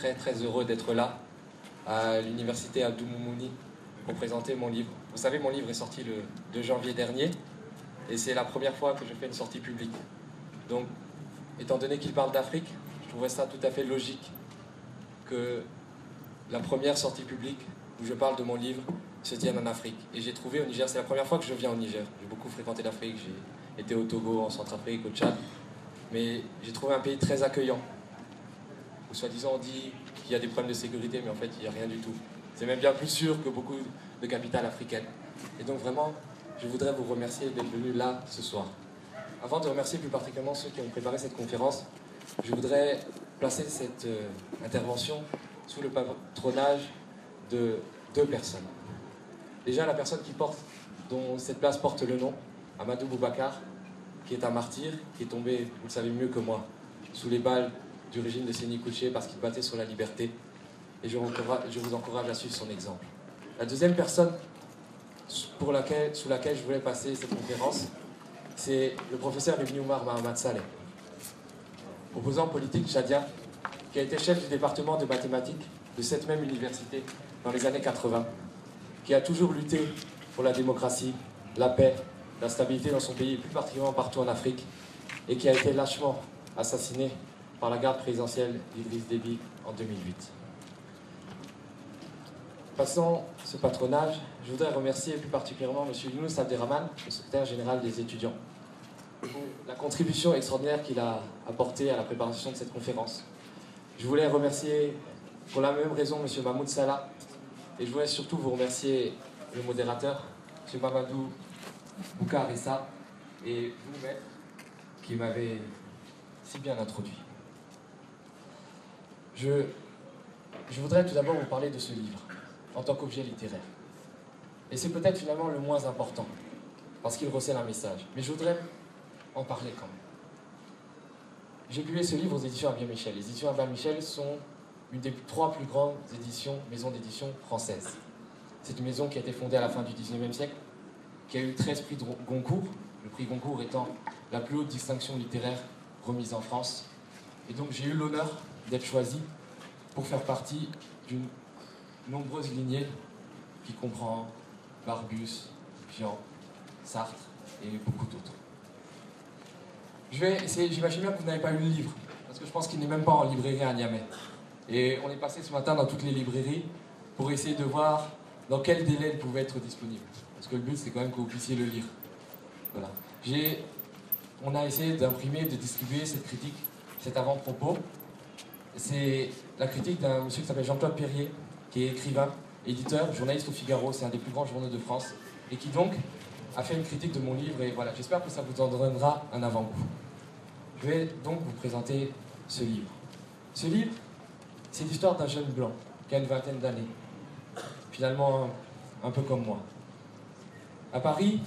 Très heureux d'être là, à l'université Abdou Moumouni, pour présenter mon livre. Vous savez, mon livre est sorti le 2 janvier dernier, et c'est la première fois que je fais une sortie publique. Donc, étant donné qu'il parle d'Afrique, je trouvais ça tout à fait logique que la première sortie publique où je parle de mon livre se tienne en Afrique. Et j'ai trouvé au Niger, c'est la première fois que je viens au Niger. J'ai beaucoup fréquenté l'Afrique, j'ai été au Togo, en Centrafrique, au Tchad. Mais j'ai trouvé un pays très accueillant, où soi-disant on dit qu'il y a des problèmes de sécurité, mais en fait il n'y a rien du tout. C'est même bien plus sûr que beaucoup de capitales africaines. Et donc vraiment, je voudrais vous remercier d'être venus là ce soir. Avant de remercier plus particulièrement ceux qui ont préparé cette conférence, je voudrais placer cette intervention sous le patronage de deux personnes. Déjà la personne dont cette place porte le nom, Amadou Boubacar, qui est un martyr, qui est tombé, vous le savez mieux que moi, sous les balles du régime de Séni Kouché parce qu'il battait sur la liberté. Et je vous encourage à suivre son exemple. La deuxième personne sous laquelle je voulais passer cette conférence, c'est le professeur Ibn Omar Mahamat Saleh, opposant politique tchadien, qui a été chef du département de mathématiques de cette même université dans les années 80, qui a toujours lutté pour la démocratie, la paix, la stabilité dans son pays, et plus particulièrement partout en Afrique, et qui a été lâchement assassiné par la garde présidentielle d'Idriss Déby en 2008. Passant ce patronage, je voudrais remercier plus particulièrement M. Younous Abderrahmane, le secrétaire général des étudiants, pour la contribution extraordinaire qu'il a apportée à la préparation de cette conférence. Je voulais remercier pour la même raison M. Mahmoud Salah, et je voulais surtout vous remercier le modérateur, M. Mamadou Boukar Issa, et vous, maître, qui m'avez si bien introduit. Je voudrais tout d'abord vous parler de ce livre, en tant qu'objet littéraire. Et c'est peut-être finalement le moins important, parce qu'il recèle un message. Mais je voudrais en parler quand même. J'ai publié ce livre aux éditions Albin Michel. Les éditions Albin Michel sont une des 3 plus grandes maisons d'édition françaises. C'est une maison qui a été fondée à la fin du XIXe siècle, qui a eu 13 prix de Goncourt, le prix Goncourt étant la plus haute distinction littéraire remise en France. Et donc j'ai eu l'honneur d'être choisi pour faire partie d'une nombreuse lignée qui comprend Barbus, Pian, Sartre et beaucoup d'autres. J'imagine bien que vous n'avez pas lu le livre, parce que je pense qu'il n'est même pas en librairie à Niamey. Et on est passé ce matin dans toutes les librairies pour essayer de voir dans quel délai il pouvait être disponible. Parce que le but, c'est quand même que vous puissiez le lire. Voilà. On a essayé d'imprimer, de distribuer cette critique, cet avant-propos. C'est la critique d'un monsieur qui s'appelle Jean-Claude Perrier, qui est écrivain, éditeur, journaliste au Figaro, c'est un des plus grands journaux de France, et qui donc a fait une critique de mon livre, et voilà, j'espère que ça vous en donnera un avant-goût. Je vais donc vous présenter ce livre. Ce livre, c'est l'histoire d'un jeune blanc qui a une vingtaine d'années, finalement un peu comme moi. À Paris,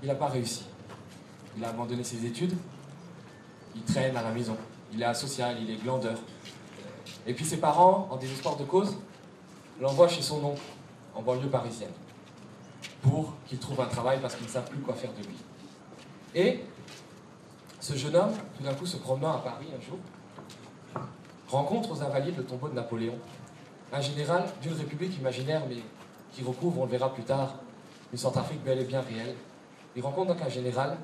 il n'a pas réussi. Il a abandonné ses études, il traîne à la maison, il est asocial, il est glandeur. Et puis ses parents, en désespoir de cause, l'envoient chez son oncle, en banlieue parisienne, pour qu'il trouve un travail parce qu'ils ne savent plus quoi faire de lui. Et ce jeune homme, tout d'un coup, se promenant à Paris un jour, rencontre aux Invalides le tombeau de Napoléon, un général d'une république imaginaire, mais qui recouvre, on le verra plus tard, une Centrafrique bel et bien réelle. Il rencontre donc un général,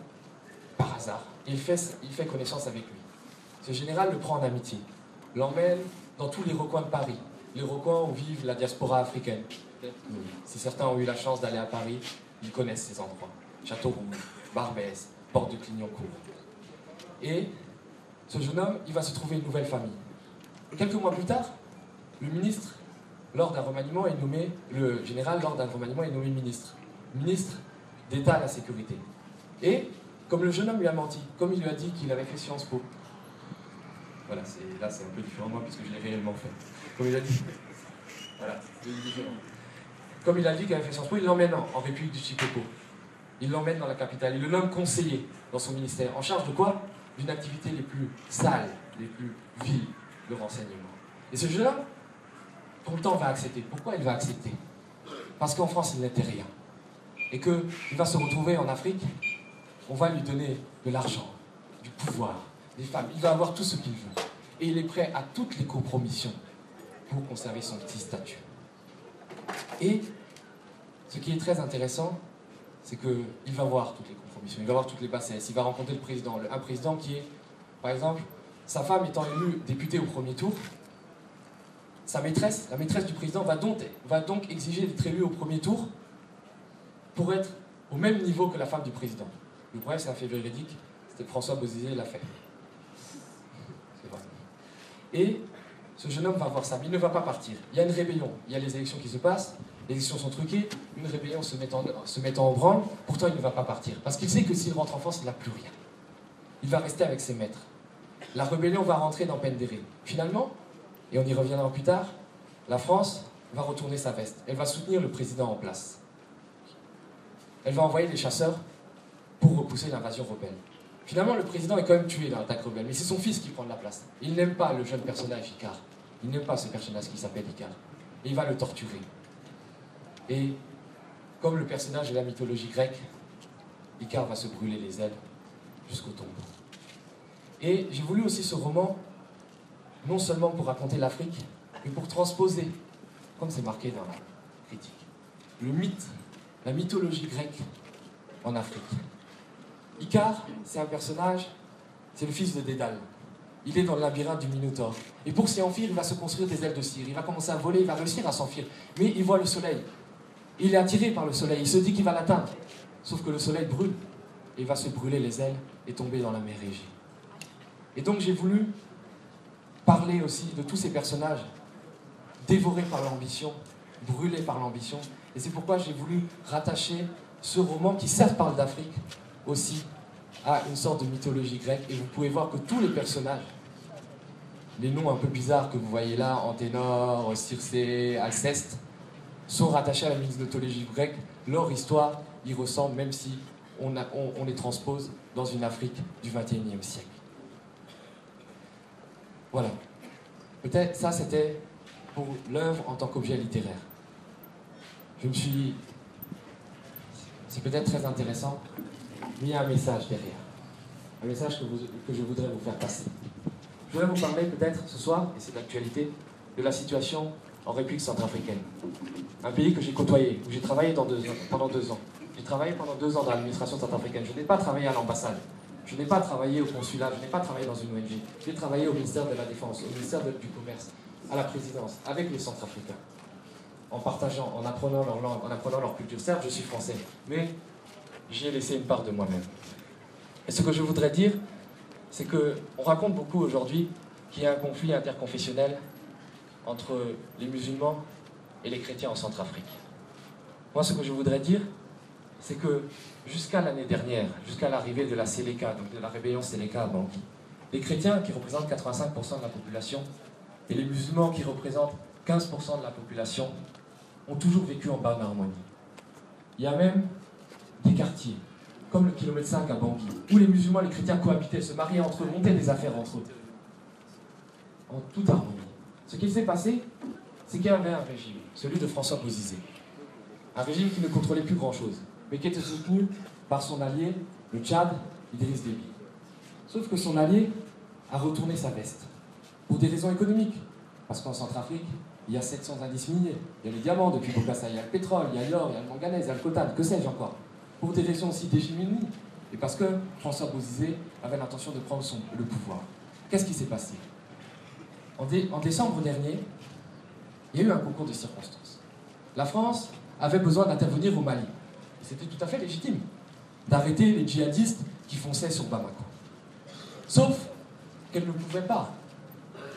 par hasard, et il fait connaissance avec lui. Ce général le prend en amitié, l'emmène dans tous les recoins de Paris, les recoins où vive la diaspora africaine. Si certains ont eu la chance d'aller à Paris, ils connaissent ces endroits. Châteauroux, Barbès, Porte de Clignancourt. Et ce jeune homme, il va se trouver une nouvelle famille. Quelques mois plus tard, le ministre, lors d'un remaniement, est nommé, le général, lors d'un remaniement, est nommé ministre d'État à la sécurité. Et, comme le jeune homme lui a menti, comme il lui a dit qu'il avait fait Sciences Po, voilà, là c'est un peu différent de moi puisque je l'ai réellement fait. Comme il a dit, voilà, c'est différent. Comme il a dit qu'il avait fait Sciences Po, il l'emmène en République du Chicoco. Il l'emmène dans la capitale, il le nomme conseiller dans son ministère, en charge de quoi? D'une activité les plus sales, les plus viles de renseignement. Et ce jeune homme, pour le temps, va accepter. Pourquoi il va accepter? Parce qu'en France, il n'était rien. Et qu'il va se retrouver en Afrique, on va lui donner de l'argent, du pouvoir, des femmes. Il va avoir tout ce qu'il veut. Et il est prêt à toutes les compromissions pour conserver son petit statut. Et ce qui est très intéressant, c'est qu'il va voir toutes les compromissions, il va voir toutes les bassesses, il va rencontrer le président, un président qui est, par exemple, sa femme étant élue députée au premier tour, sa maîtresse, la maîtresse du président, va donc exiger d'être élue au premier tour pour être au même niveau que la femme du président. Le problème, c'est un fait véridique, c'était François Bozizé l'a fait. C'est vrai. Et ce jeune homme va voir ça, mais il ne va pas partir. Il y a une rébellion, il y a les élections qui se passent, les élections sont truquées, une rébellion se met en branle, pourtant il ne va pas partir. Parce qu'il sait que s'il rentre en France, il n'a plus rien. Il va rester avec ses maîtres. La rébellion va rentrer dans Pendéré. Finalement, et on y reviendra plus tard, la France va retourner sa veste. Elle va soutenir le président en place. Elle va envoyer des chasseurs pour repousser l'invasion rebelle. Finalement, le président est quand même tué dans l'attaque rebelle, mais c'est son fils qui prend de la place. Il n'aime pas le jeune personnage Icare. Il n'aime pas ce personnage qui s'appelle Icare. Et il va le torturer. Et comme le personnage de la mythologie grecque, Icare va se brûler les ailes jusqu'au tombeau. Et j'ai voulu aussi ce roman, non seulement pour raconter l'Afrique, mais pour transposer, comme c'est marqué dans la critique, le mythe, la mythologie grecque en Afrique. Icare, c'est un personnage, c'est le fils de Dédale. Il est dans le labyrinthe du Minotaure. Et pour s'y enfuir, il va se construire des ailes de cire. Il va commencer à voler, il va réussir à s'enfuir. Mais il voit le soleil. Il est attiré par le soleil. Il se dit qu'il va l'atteindre. Sauf que le soleil brûle. Et il va se brûler les ailes et tomber dans la mer Égée. Et donc j'ai voulu parler aussi de tous ces personnages dévorés par l'ambition, brûlés par l'ambition. Et c'est pourquoi j'ai voulu rattacher ce roman qui certes parle d'Afrique aussi à une sorte de mythologie grecque. Et vous pouvez voir que tous les personnages, les noms un peu bizarres que vous voyez là, Anténor, Circé, Alceste, sont rattachés à la mythologie grecque. Leur histoire y ressemble, même si on les transpose dans une Afrique du XXIe siècle. Voilà. Peut-être ça c'était pour l'œuvre en tant qu'objet littéraire. Je me suis dit, c'est peut-être très intéressant, mais il y a un message derrière. Un message que je voudrais vous faire passer. Je voudrais vous parler peut-être ce soir, et c'est d'actualité, de la situation en République centrafricaine. Un pays que j'ai côtoyé, où j'ai travaillé pendant 2 ans. J'ai travaillé pendant 2 ans dans l'administration centrafricaine. Je n'ai pas travaillé à l'ambassade. Je n'ai pas travaillé au consulat. Je n'ai pas travaillé dans une ONG. J'ai travaillé au ministère de la Défense, au ministère du Commerce, à la présidence, avec les Centrafricains. En partageant, en apprenant leur langue, en apprenant leur culture. Certes, je suis français, mais j'y ai laissé une part de moi-même. Et ce que je voudrais dire, c'est qu'on raconte beaucoup aujourd'hui qu'il y a un conflit interconfessionnel entre les musulmans et les chrétiens en Centrafrique. Moi, ce que je voudrais dire, c'est que jusqu'à l'année dernière, jusqu'à l'arrivée de la Séléka, donc de la rébellion Séléka à Bangui, les chrétiens qui représentent 85% de la population et les musulmans qui représentent 15% de la population ont toujours vécu en bonne harmonie. Il y a même des quartiers, comme le kilomètre 5 à Bangui, où les musulmans et les chrétiens cohabitaient, se mariaient entre eux, montaient des affaires entre eux, en toute harmonie. Ce qui s'est passé, c'est qu'il y avait un régime, celui de François Bozizé. Un régime qui ne contrôlait plus grand-chose, mais qui était soutenu par son allié, le Tchad, Idriss Déby. Sauf que son allié a retourné sa veste, pour des raisons économiques. Parce qu'en Centrafrique, il y a 700 indices miniers, il y a les diamants depuis Bokassa, il y a le pétrole, il y a l'or, il y a le manganèse, il y a le coltan, que sais-je encore. Pour des raisons aussi d'hégémonie, et parce que François Bozizé avait l'intention de prendre le pouvoir. Qu'est-ce qui s'est passé ? En décembre dernier, il y a eu un concours de circonstances. La France avait besoin d'intervenir au Mali. C'était tout à fait légitime d'arrêter les djihadistes qui fonçaient sur Bamako. Sauf qu'elle ne pouvait pas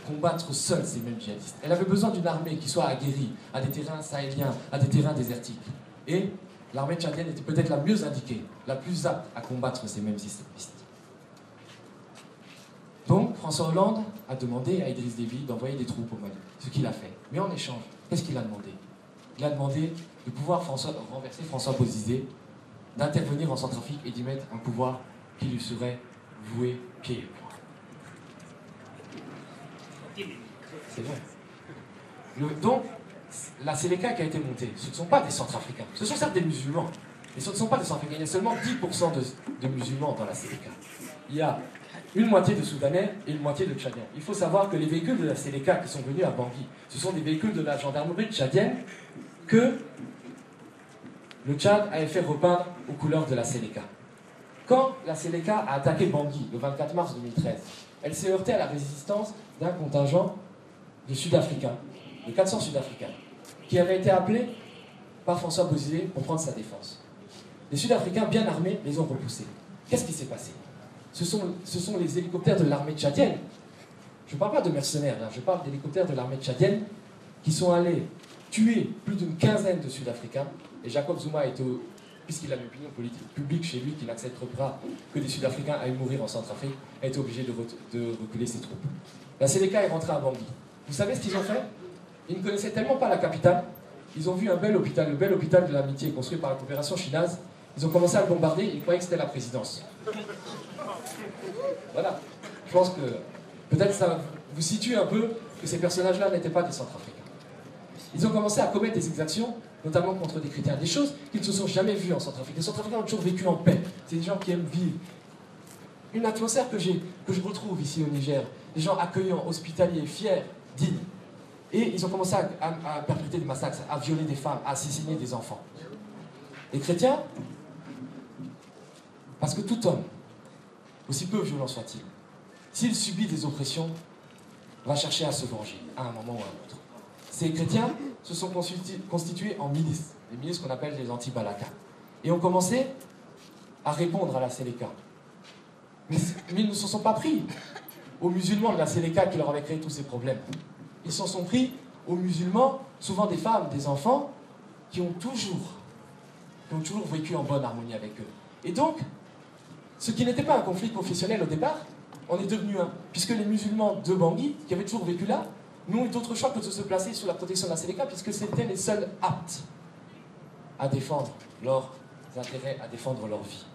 combattre seule ces mêmes djihadistes. Elle avait besoin d'une armée qui soit aguerrie à des terrains sahéliens, à des terrains désertiques. Et l'armée tchadienne était peut-être la mieux indiquée, la plus apte à combattre ces mêmes islamistes. Donc François Hollande a demandé à Idriss Déby d'envoyer des troupes au Mali, ce qu'il a fait. Mais en échange, qu'est-ce qu'il a demandé ? Il a demandé de pouvoir renverser François Bozizé, d'intervenir en Centrafrique et d'y mettre un pouvoir qui lui serait voué pied et poing. C'est vrai. Donc, la Séléka qui a été montée, ce ne sont pas des Centrafricains. Ce sont certes des musulmans, mais ce ne sont pas des Centrafricains. Il y a seulement 10% de musulmans dans la Séléka. Il y a une moitié de Soudanais et une moitié de Tchadiens. Il faut savoir que les véhicules de la Séléka qui sont venus à Bangui, ce sont des véhicules de la gendarmerie tchadienne que le Tchad avait fait repeindre aux couleurs de la Séléka. Quand la Séléka a attaqué Bangui le 24 mars 2013, elle s'est heurtée à la résistance d'un contingent de Sud-Africains, de 400 Sud-Africains, qui avaient été appelés par François Bozizé pour prendre sa défense. Les Sud-Africains bien armés les ont repoussés. Qu'est-ce qui s'est passé ? Ce sont les hélicoptères de l'armée tchadienne. Je ne parle pas de mercenaires, hein, je parle d'hélicoptères de l'armée tchadienne qui sont allés tuer plus d'une quinzaine de Sud-Africains. Et Jacob Zuma, puisqu'il a une opinion politique publique chez lui qui n'acceptera que des Sud-Africains aillent mourir en Centrafrique, a été obligé de reculer ses troupes. La Séléka est rentrée à Bangui. Vous savez ce qu'ils ont fait? Ils ne connaissaient tellement pas la capitale. Ils ont vu un bel hôpital, le bel hôpital de l'amitié construit par la coopération chinoise. Ils ont commencé à le bombarder, ils croyaient que c'était la présidence. Voilà. Je pense que peut-être ça vous situe un peu que ces personnages-là n'étaient pas des Centrafricains. Ils ont commencé à commettre des exactions, notamment contre des chrétiens, des choses qu'ils ne se sont jamais vues en Centrafrique. Les Centrafricains ont toujours vécu en paix. C'est des gens qui aiment vivre. Une atmosphère que je retrouve ici au Niger. Des gens accueillants, hospitaliers, fiers, dignes. Et ils ont commencé à perpétrer des massacres, à violer des femmes, à assassiner des enfants. Les chrétiens, parce que tout homme, aussi peu violent soit-il, s'il subit des oppressions, va chercher à se venger, à un moment ou à un autre. Ces chrétiens se sont constitués en milices, des milices qu'on appelle les anti-balaka, et ont commencé à répondre à la Séléka. Mais ils ne se sont pas pris aux musulmans de la Séléka qui leur avaient créé tous ces problèmes. Ils s'en sont pris aux musulmans, souvent des femmes, des enfants, qui ont toujours vécu en bonne harmonie avec eux. Et donc, ce qui n'était pas un conflit confessionnel au départ, on est devenu un. Puisque les musulmans de Bangui, qui avaient toujours vécu là, n'ont eu d'autre choix que de se placer sous la protection de la Séléka, puisque c'était les seuls aptes à défendre leurs intérêts, à défendre leur vie.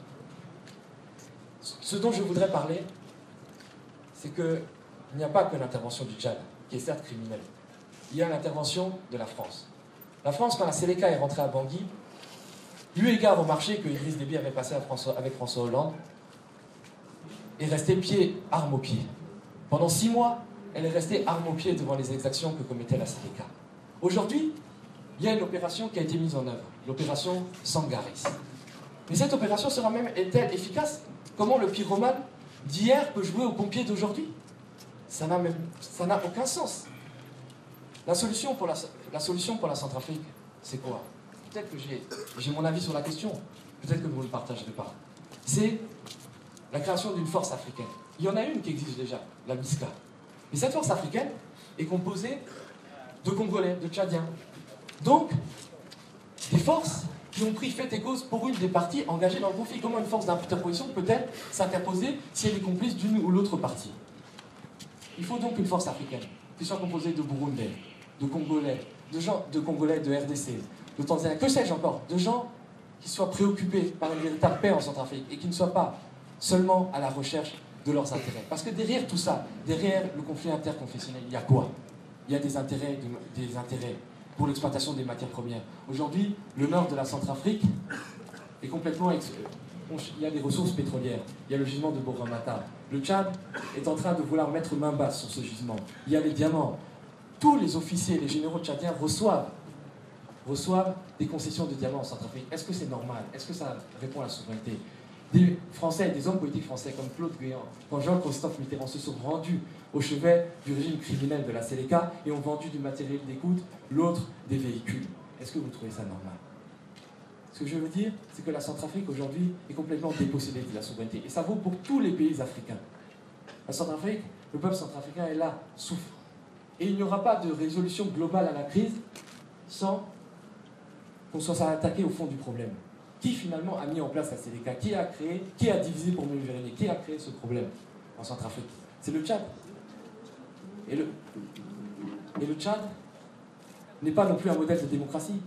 Ce dont je voudrais parler, c'est qu'il n'y a pas que l'intervention du Tchad, qui est certes criminelle. Il y a l'intervention de la France. La France, quand la Séléka est rentrée à Bangui, eu égard au marché que Idriss Déby avait passé avec François Hollande, est restée arme au pied. Pendant 6 mois, elle est restée arme au pied devant les exactions que commettait la Séléka. Aujourd'hui, il y a une opération qui a été mise en œuvre, l'opération Sangaris. Mais cette opération est-elle efficace? Comment le pyromane d'hier peut jouer aux pompiers d'aujourd'hui? Ça n'a aucun sens. La solution pour la Centrafrique, c'est quoi? Peut-être que j'ai mon avis sur la question, peut-être que vous ne le partagerez pas. C'est la création d'une force africaine. Il y en a une qui existe déjà, la MISCA. Mais cette force africaine est composée de Congolais, de Tchadiens. Donc, des forces qui ont pris fait et cause pour une des parties engagées dans le conflit. Comment une force d'interposition peut-elle s'interposer si elle est complice d'une ou l'autre partie? Il faut donc une force africaine qui soit composée de Burundais, de Congolais, de Congolais de RDC, de Tanzanie, que sais-je encore, de gens qui soient préoccupés par une véritable paix en Centrafrique et qui ne soient pas seulement à la recherche de leurs intérêts. Parce que derrière tout ça, derrière le conflit interconfessionnel, il y a quoi? Il y a des intérêts pour l'exploitation des matières premières. Aujourd'hui, le nord de la Centrafrique est complètement... Il y a des ressources pétrolières, il y a le gisement de Borramata. Le Tchad est en train de vouloir mettre main basse sur ce gisement. Il y a les diamants. Tous les officiers, les généraux tchadiens reçoivent des concessions de diamants en Centrafrique. Est-ce que c'est normal? Est-ce que ça répond à la souveraineté? Des Français, des hommes politiques français comme Claude Guéant, quand Jean-Christophe Mitterrand se sont rendus au chevet du régime criminel de la Séléka et ont vendu du matériel d'écoute, l'autre des véhicules. Est-ce que vous trouvez ça normal? Ce que je veux dire, c'est que la Centrafrique aujourd'hui est complètement dépossédée de la souveraineté. Et ça vaut pour tous les pays africains. La Centrafrique, le peuple centrafricain est là, souffre. Et il n'y aura pas de résolution globale à la crise sans qu'on soit attaqué au fond du problème. Qui finalement a mis en place la Séléka? Qui a divisé pour mieux gouverner? Qui a créé ce problème en Centrafrique? C'est le Tchad. Et le Tchad n'est pas non plus un modèle de démocratie.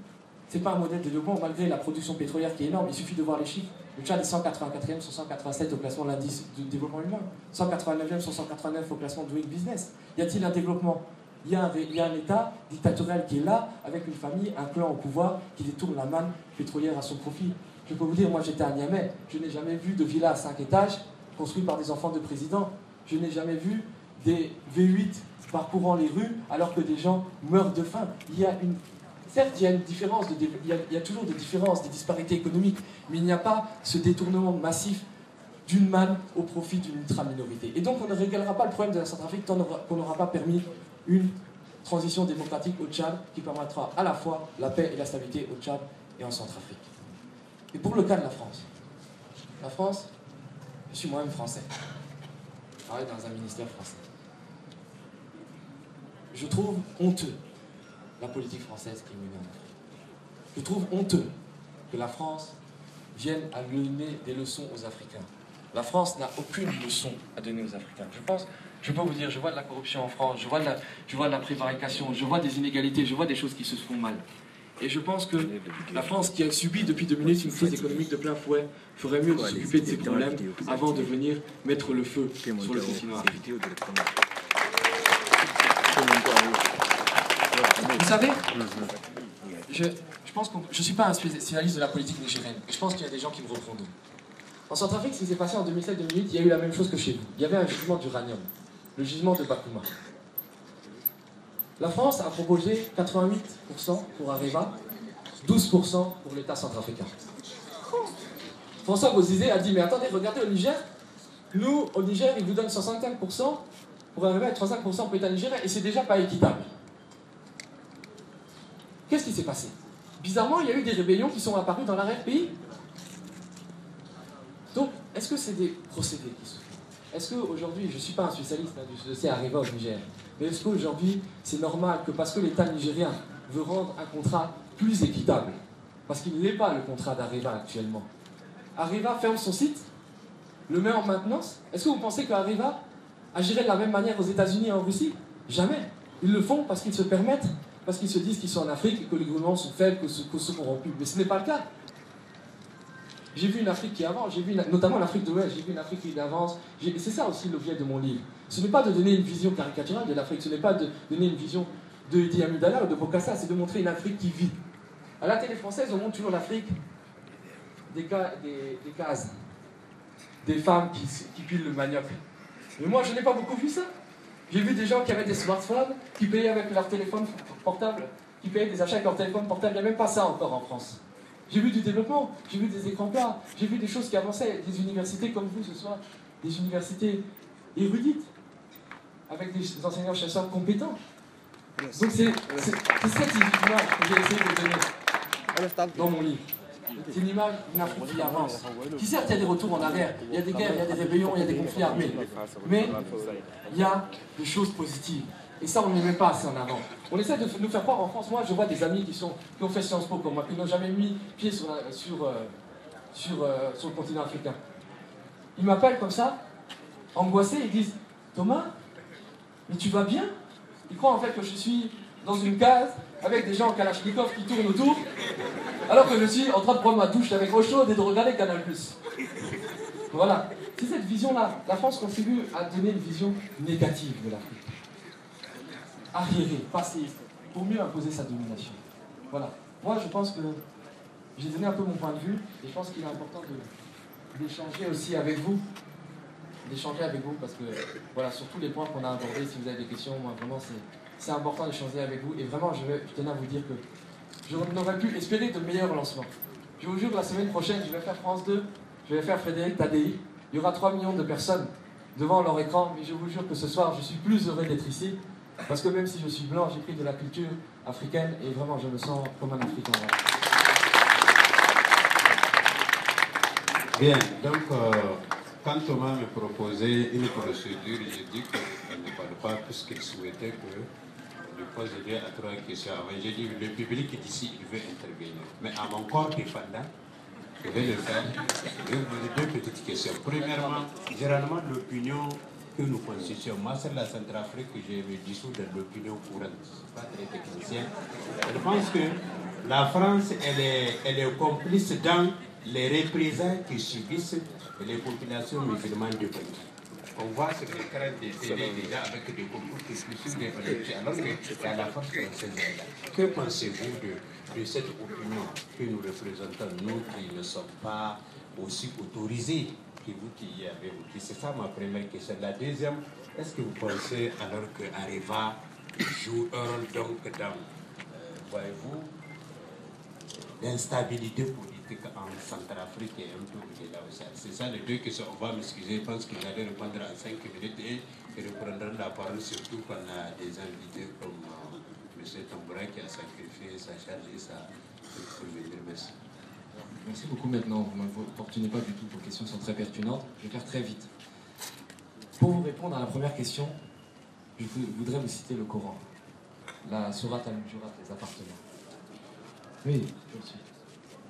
Ce n'est pas un modèle de développement malgré la production pétrolière qui est énorme. Il suffit de voir les chiffres. Le Tchad est 184e sur 187 au classement de l'indice de développement humain. 189e sur 189 au classement de Doing Business. Y a-t-il un développement? Il y a un État dictatorial qui est là, avec une famille, un clan au pouvoir, qui détourne la manne pétrolière à son profit. Je peux vous dire, moi j'étais à Niamey, je n'ai jamais vu de villa à 5 étages construits par des enfants de présidents. Je n'ai jamais vu des V8 parcourant les rues alors que des gens meurent de faim. Certes, il y a une différence, il y a toujours des différences, des disparités économiques, mais il n'y a pas ce détournement massif d'une manne au profit d'une ultra-minorité. Et donc on ne réglera pas le problème de la Centrafrique tant qu'on n'aura pas permis une transition démocratique au Tchad qui permettra à la fois la paix et la stabilité au Tchad et en Centrafrique. Et pour le cas de la France, je suis moi-même français. Je travaille dans un ministère français. Je trouve honteux la politique française qui est menée en Afrique. Je trouve honteux que la France vienne à donner des leçons aux Africains. La France n'a aucune leçon à donner aux Africains. Je peux vous dire, je vois de la corruption en France, je vois de la prévarication, je vois des inégalités, je vois des choses qui se font mal. Et je pense que la France, qui a subi depuis 2 minutes une crise économique de plein fouet, ferait mieux de s'occuper de ses problèmes avant de venir mettre le feu sur le continent africain. Vous savez, je pense que je ne suis pas un spécialiste de la politique nigérienne. Je pense qu'il y a des gens qui me reprendront. En Centrafrique, ce qui s'est passé en 2007-2008, il y a eu la même chose que chez vous. Il y avait un gisement d'uranium, le gisement de Bakouma. La France a proposé 88% pour Areva, 12% pour l'État centrafricain. François Bozizé a dit, mais attendez, regardez au Niger, nous, au Niger, ils vous donnent 65% pour Areva et 35% pour l'État nigérien, et c'est déjà pas équitable. Qu'est-ce qui s'est passé? Bizarrement, il y a eu des rébellions qui sont apparues dans l'arrière-pays. Donc, est-ce que c'est des procédés qui se font? Est-ce qu'aujourd'hui, je ne suis pas un spécialiste du dossier Areva au Niger, mais est-ce qu'aujourd'hui, c'est normal que parce que l'État nigérien veut rendre un contrat plus équitable, parce qu'il n'est pas le contrat d'Areva actuellement, Areva ferme son site, le met en maintenance? Est-ce que vous pensez qu'Areva agirait de la même manière aux États-Unis et en Russie? Jamais. Ils le font parce qu'ils se permettent, parce qu'ils se disent qu'ils sont en Afrique et que les gouvernements sont faibles, que sont corrompus. Mais ce n'est pas le cas. J'ai vu une Afrique qui avance, notamment l'Afrique de l'Ouest, j'ai vu une Afrique qui avance. C'est ça aussi l'objet de mon livre. Ce n'est pas de donner une vision caricaturale de l'Afrique, ce n'est pas de donner une vision de Idi Amin Dada ou de Bokassa, c'est de montrer une Afrique qui vit. À la télé française, on montre toujours l'Afrique des cases, des femmes qui pilent le manioc. Mais moi, je n'ai pas beaucoup vu ça. J'ai vu des gens qui avaient des smartphones, qui payaient avec leur téléphone portable, qui payaient des achats avec leur téléphone portable. Il n'y a même pas ça encore en France. J'ai vu du développement, j'ai vu des écrans plats, j'ai vu des choses qui avançaient, des universités comme vous ce soir, des universités érudites, avec des enseignants-chercheurs compétents. Donc c'est cette image que j'ai essayé de donner dans mon livre. C'est une image d'une Afrique qui avance. Qui certes, il y a des retours en arrière, il y a des guerres, il y a des rébellions, il y a des conflits armés. Mais il y a des choses positives. Et ça, on ne met même pas assez en avant. On essaie de nous faire croire en France. Moi, je vois des amis qui ont fait Sciences Po comme moi, qui n'ont jamais mis pied sur le continent africain. Ils m'appellent comme ça, angoissés, ils disent « Thomas, mais tu vas bien ?» Ils croient en fait que je suis dans une case avec des gens en Kalachnikov qui tournent autour, alors que je suis en train de prendre ma douche avec eau chaude et de regarder Canal+. Voilà. C'est cette vision-là. La France contribue à donner une vision négative de l'Afrique. Arriérée, passée, pour mieux imposer sa domination. Voilà. Moi, je pense que j'ai donné un peu mon point de vue, et je pense qu'il est important d'échanger aussi avec vous. D'échanger avec vous, parce que, voilà, sur tous les points qu'on a abordés, si vous avez des questions, moi, vraiment, c'est important d'échanger avec vous. Et vraiment, je tenais à vous dire que je n'aurais pu espérer de meilleurs lancements. Je vous jure, la semaine prochaine, je vais faire France 2, je vais faire Frédéric Tadei. Il y aura 3 millions de personnes devant leur écran, mais je vous jure que ce soir, je suis plus heureux d'être ici. Parce que même si je suis blanc, j'ai pris de la culture africaine et vraiment je me sens comme un Africain. Bien, donc quand Thomas me proposait une procédure, j'ai dit qu'il ne parle pas puisqu'il souhaitait que je pose 2 à 3 questions avant. J'ai dit le public d'ici, il veut intervenir. Mais à mon corps défendant, je vais le faire. Je vais vous poser 2 petites questions. Premièrement, généralement l'opinion que nous constituons. Moi, c'est la Centrafrique que je me dissous de l'opinion courante. Je ne suis pas très technicien. Je pense que la France, elle est complice dans les représailles qui subissent les populations musulmanes du pays. On voit sur l'écran des télé déjà avec des concours qui suivent des politiques, alors qu'il y a la force française là. Que pensez-vous de cette opinion que nous représentons, nous qui ne sommes pas aussi autorisés que vous qui y avez voté? C'est ça ma première question. La deuxième, est-ce que vous pensez alors que Areva joue un rôle donc dans, voyez-vous, l'instabilité politique en Centrafrique et un peu au-delà aussi? C'est ça les deux questions. On va m'excuser, je pense que j'allais répondre en 5 minutes et reprendrai la parole, surtout qu'on a des invités comme M. Tamboura qui a sacrifié sa charge et sa venir. Merci. Merci beaucoup. Maintenant, vous ne m'importunez pas du tout, vos questions sont très pertinentes. Je vais faire très vite. Pour vous répondre à la première question, je voudrais vous citer le Coran, la Sourate Al-Mujurat, les appartements. Oui,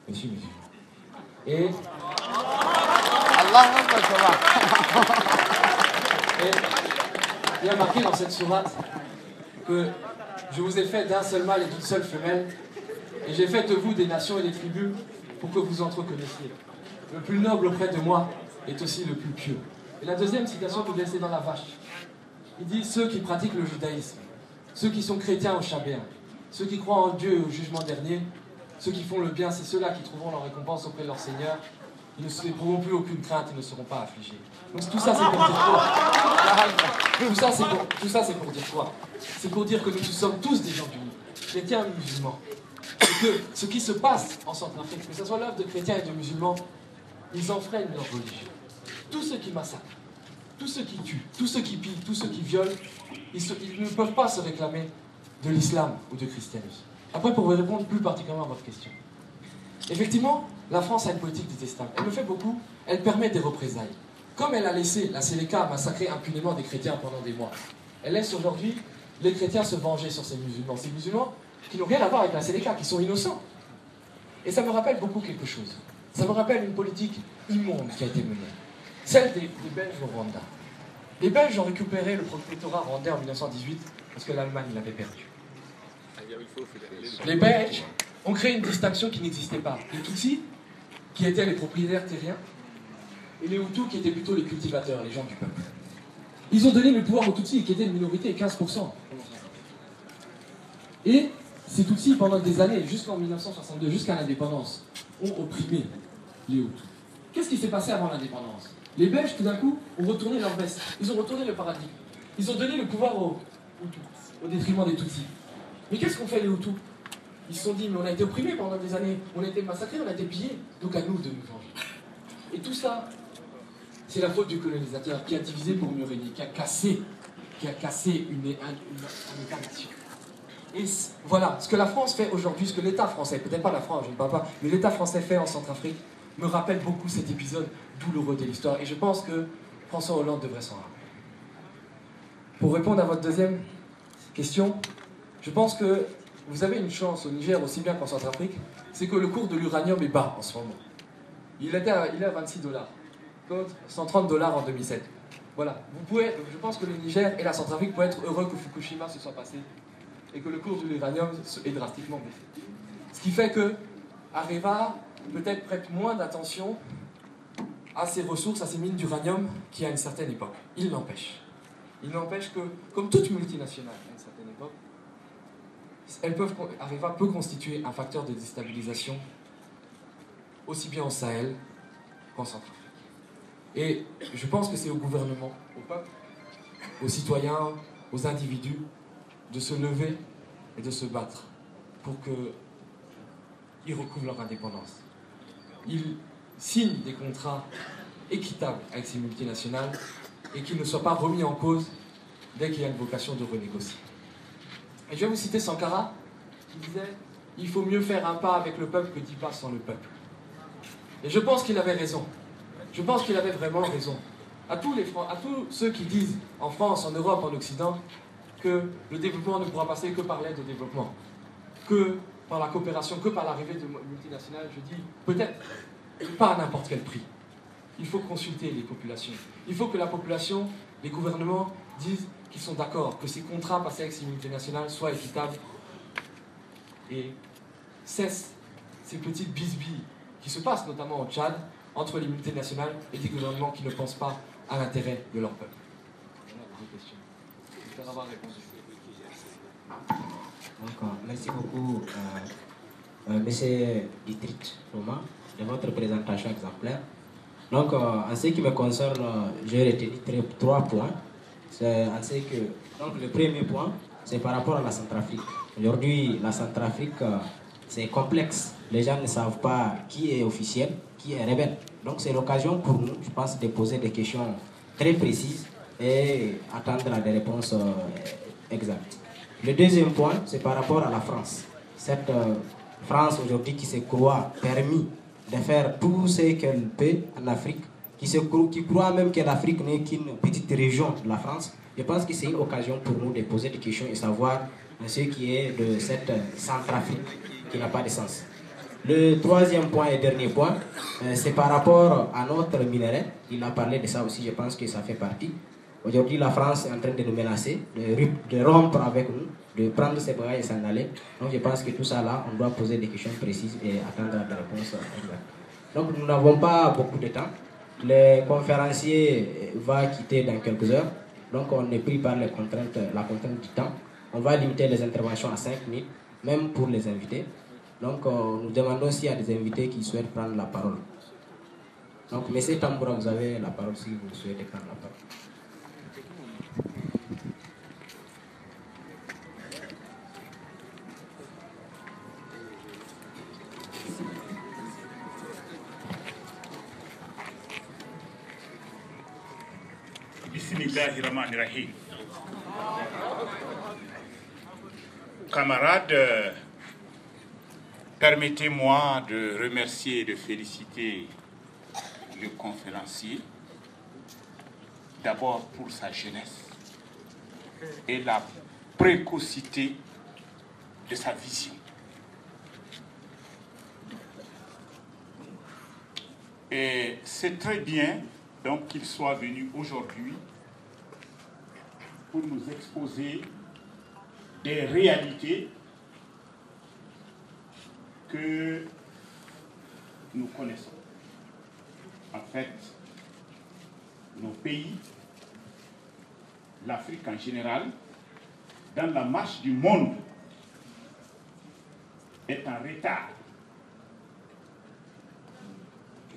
je suis musulman. Et il y a marqué dans cette sourate que je vous ai fait d'un seul mâle et d'une seule femelle, et j'ai fait de vous des nations et des tribus pour que vous entreconnaissiez. Le plus noble auprès de moi est aussi le plus pieux. Et la deuxième citation que vous laissez dans la vache, il dit ceux qui pratiquent le judaïsme, ceux qui sont chrétiens ou chabéens, ceux qui croient en Dieu et au jugement dernier, ceux qui font le bien, c'est ceux-là qui trouveront leur récompense auprès de leur Seigneur. Ils ne s'éprouveront plus aucune crainte, ils ne seront pas affligés. Donc tout ça c'est pour dire quoi? Tout ça c'est pour dire quoi? C'est pour dire que nous sommes tous des gens unis, chrétiens et musulmans. Et que ce qui se passe en Centrafrique, que ce soit l'œuvre de chrétiens et de musulmans, ils enfreignent leur religion. Tous ceux qui massacrent, tous ceux qui tuent, tous ceux qui pillent, tous ceux qui violent, ils ne peuvent pas se réclamer de l'islam ou du christianisme. Après, pour vous répondre plus particulièrement à votre question. Effectivement, la France a une politique détestable. Elle le fait beaucoup, elle permet des représailles. Comme elle a laissé la Séléka massacrer impunément des chrétiens pendant des mois, elle laisse aujourd'hui les chrétiens se venger sur ces musulmans qui n'ont rien à voir avec la Séléka, qui sont innocents. Et ça me rappelle beaucoup quelque chose. Ça me rappelle une politique immonde qui a été menée. Celle des Belges au Rwanda. Les Belges ont récupéré le protectorat rwandais en 1918 parce que l'Allemagne l'avait perdu. Les Belges ont créé une distinction qui n'existait pas. Les Tutsis, qui étaient les propriétaires terriens, et les Hutus, qui étaient plutôt les cultivateurs, les gens du peuple. Ils ont donné le pouvoir aux Tutsis, qui étaient une minorité, 15%. Et ces Tutsis, pendant des années, jusqu'en 1962, jusqu'à l'indépendance, ont opprimé les Hutus. Qu'est-ce qui s'est passé avant l'indépendance? Les Belges, tout d'un coup, ont retourné leur veste. Ils ont retourné le paradigme. Ils ont donné le pouvoir aux Hutus, au détriment des Tutsis. Mais qu'est-ce qu'ont fait les Hutus? Ils se sont dit, mais on a été opprimés pendant des années, on a été massacrés, on a été pillés, donc à nous de nous venger. Et tout ça, c'est la faute du colonisateur qui a divisé pour mieux régner, qui a cassé un État-nation. Et voilà, ce que la France fait aujourd'hui, ce que l'État français, peut-être pas la France, je ne parle pas, mais l'État français fait en Centrafrique, me rappelle beaucoup cet épisode douloureux de l'histoire. Et je pense que François Hollande devrait s'en rappeler. Pour répondre à votre deuxième question, je pense que vous avez une chance au Niger, aussi bien qu'en Centrafrique, c'est que le cours de l'uranium est bas en ce moment. Il est à 26 $, contre 130 $ en 2007. Voilà, je pense que le Niger et la Centrafrique peuvent être heureux que Fukushima se soit passé et que le cours de l'uranium est drastiquement baissé. Ce qui fait que Areva peut-être prête moins d'attention à ces ressources, à ces mines d'uranium qui à une certaine époque. Il n'empêche. Il n'empêche que, comme toute multinationale à une certaine époque, Areva peut constituer un facteur de déstabilisation aussi bien au Sahel qu'en Centrafrique. Et je pense que c'est au gouvernement, au peuple, aux citoyens, aux individus de se lever et de se battre pour qu'ils recouvrent leur indépendance. Ils signent des contrats équitables avec ces multinationales et qu'ils ne soient pas remis en cause dès qu'il y a une vocation de renégocier. Et je vais vous citer Sankara qui disait « Il faut mieux faire un pas avec le peuple que 10 pas sans le peuple ». Et je pense qu'il avait raison. Je pense qu'il avait vraiment raison. À tous ceux qui disent en France, en Europe, en Occident, que le développement ne pourra passer que par l'aide au développement, que par la coopération, que par l'arrivée de multinationales, je dis peut-être, mais pas à n'importe quel prix. Il faut consulter les populations. Il faut que la population, les gouvernements disent qu'ils sont d'accord, que ces contrats passés avec ces multinationales soient équitables et cessent ces petites bisbilles qui se passent notamment au Tchad entre les multinationales et des gouvernements qui ne pensent pas à l'intérêt de leur peuple. Voilà vos questions. J'espère avoir répondu. D'accord. Merci beaucoup, Monsieur Dietrich Thomas, de votre présentation exemplaire. Donc, en ce qui me concerne, j'ai retenu 3 points. En ce que, donc, le premier point, c'est par rapport à la Centrafrique. Aujourd'hui, la Centrafrique, c'est complexe. Les gens ne savent pas qui est officiel, qui est rebelle. Donc, c'est l'occasion pour nous, je pense, de poser des questions très précises et attendre des réponses exactes. Le deuxième point, c'est par rapport à la France. Cette France aujourd'hui qui se croit permis de faire tout ce qu'elle peut en Afrique, qui croit même que l'Afrique n'est qu'une petite région de la France. Je pense que c'est une occasion pour nous de poser des questions et savoir ce qui est de cette Centrafrique qui n'a pas de sens. Le troisième point et dernier point, c'est par rapport à notre minerai. Il a parlé de ça aussi, je pense que ça fait partie. Aujourd'hui, la France est en train de nous menacer, de rompre avec nous, de prendre ses bagages et s'en aller. Donc je pense que tout ça là, on doit poser des questions précises et attendre des réponses exactes. Donc nous n'avons pas beaucoup de temps. Le conférencier va quitter dans quelques heures. Donc on est pris par la contrainte du temps. On va limiter les interventions à 5 minutes, même pour les invités. Donc nous demandons s'il y a des invités qui souhaitent prendre la parole. Donc M. Tamboura, vous avez la parole si vous souhaitez prendre la parole. Bismillahirrahmanirrahim. Camarades, permettez-moi de remercier et de féliciter le conférencier, d'abord pour sa jeunesse et la précocité de sa vision. Et c'est très bien donc qu'il soit venu aujourd'hui pour nous exposer des réalités que nous connaissons. En fait, nos pays, l'Afrique en général, dans la marche du monde, est en retard.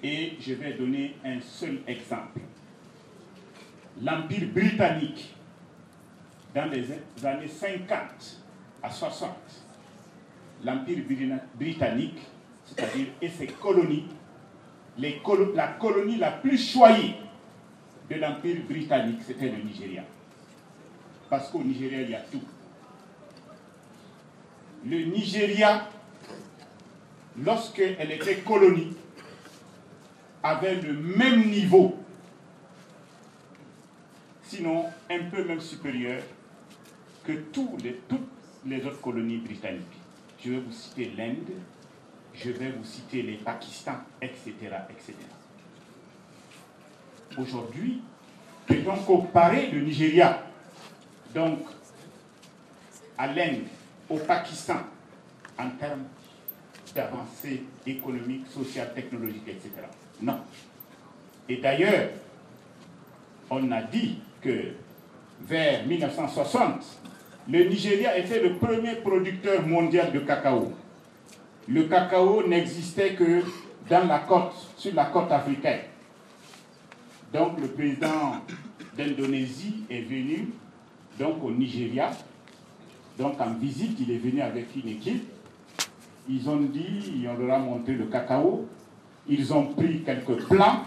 Et je vais donner un seul exemple. L'Empire britannique, dans les années 50 à 60, l'Empire britannique, c'est-à-dire et ses colonies, la colonie la plus choyée de l'Empire britannique, c'était le Nigeria. Parce qu'au Nigeria, il y a tout. Le Nigeria, lorsqu'elle était colonie, avait le même niveau, sinon un peu même supérieur, que toutes les autres colonies britanniques. Je vais vous citer l'Inde, je vais vous citer les Pakistan, etc., etc. Aujourd'hui, peut-on comparer le Nigeria, donc, à l'Inde, au Pakistan, en termes d'avancée économique, sociale, technologique, etc. Non. Et d'ailleurs, on a dit que vers 1960, le Nigeria était le premier producteur mondial de cacao. Le cacao n'existait que sur la côte africaine. Donc le président d'Indonésie est venu donc, au Nigeria. Donc en visite, il est venu avec une équipe. Ils ont dit, on leur a montré le cacao. Ils ont pris quelques plants.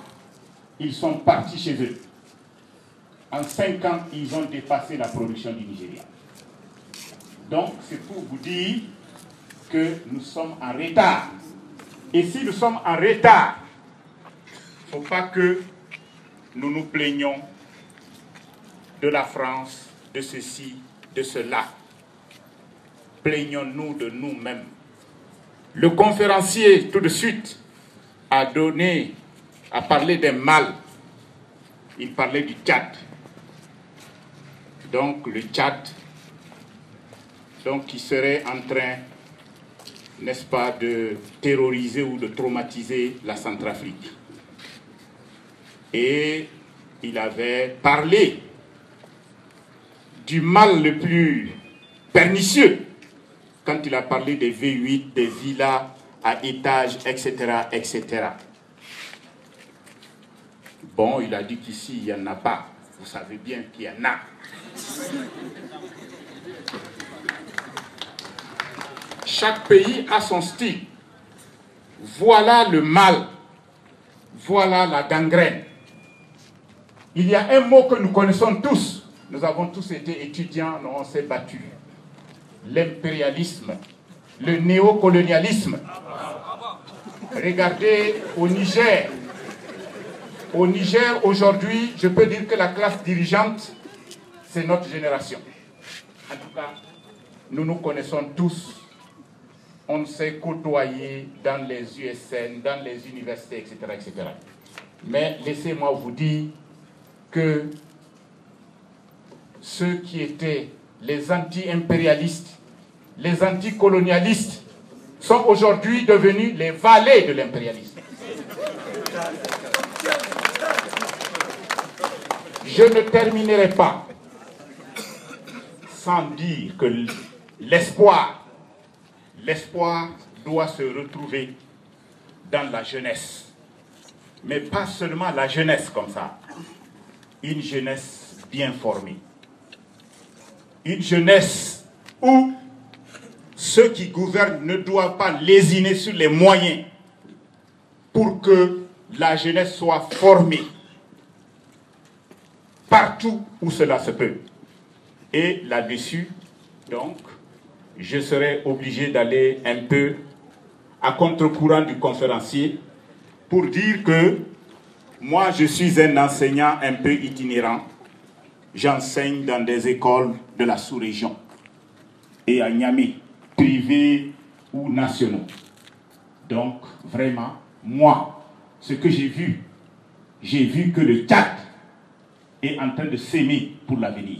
Ils sont partis chez eux. En 5 ans, ils ont dépassé la production du Nigeria. Donc, c'est pour vous dire que nous sommes en retard. Et si nous sommes en retard, il ne faut pas que nous nous plaignons de la France, de ceci, de cela. Plaignons-nous de nous-mêmes. Le conférencier, tout de suite, a parlé des mal. Il parlait du Tchad. Donc, le Tchad, donc, qui serait en train, n'est-ce pas, de terroriser ou de traumatiser la Centrafrique. Et il avait parlé du mal le plus pernicieux quand il a parlé des V8, des villas à étages, etc., etc. Bon, il a dit qu'ici, il n'y en a pas. Vous savez bien qu'il y en a. Chaque pays a son style. Voilà le mal. Voilà la gangrène. Il y a un mot que nous connaissons tous. Nous avons tous été étudiants, on s'est battus. L'impérialisme, le néocolonialisme. Regardez au Niger. Au Niger, aujourd'hui, je peux dire que la classe dirigeante, c'est notre génération. En tout cas, nous nous connaissons tous. On s'est côtoyés dans les USN, dans les universités, etc. etc. Mais laissez-moi vous dire que ceux qui étaient les anti-impérialistes, les anti-colonialistes, sont aujourd'hui devenus les valets de l'impérialisme. Je ne terminerai pas sans dire que l'espoir doit se retrouver dans la jeunesse. Mais pas seulement la jeunesse comme ça. Une jeunesse bien formée. Une jeunesse où ceux qui gouvernent ne doivent pas lésiner sur les moyens pour que la jeunesse soit formée partout où cela se peut. Et là-dessus, donc, je serai obligé d'aller un peu à contre-courant du conférencier pour dire que moi, je suis un enseignant un peu itinérant. J'enseigne dans des écoles de la sous-région et à Niamey, privées ou nationaux. Donc, vraiment, moi, ce que j'ai vu que le Tchad est en train de s'aimer pour l'avenir.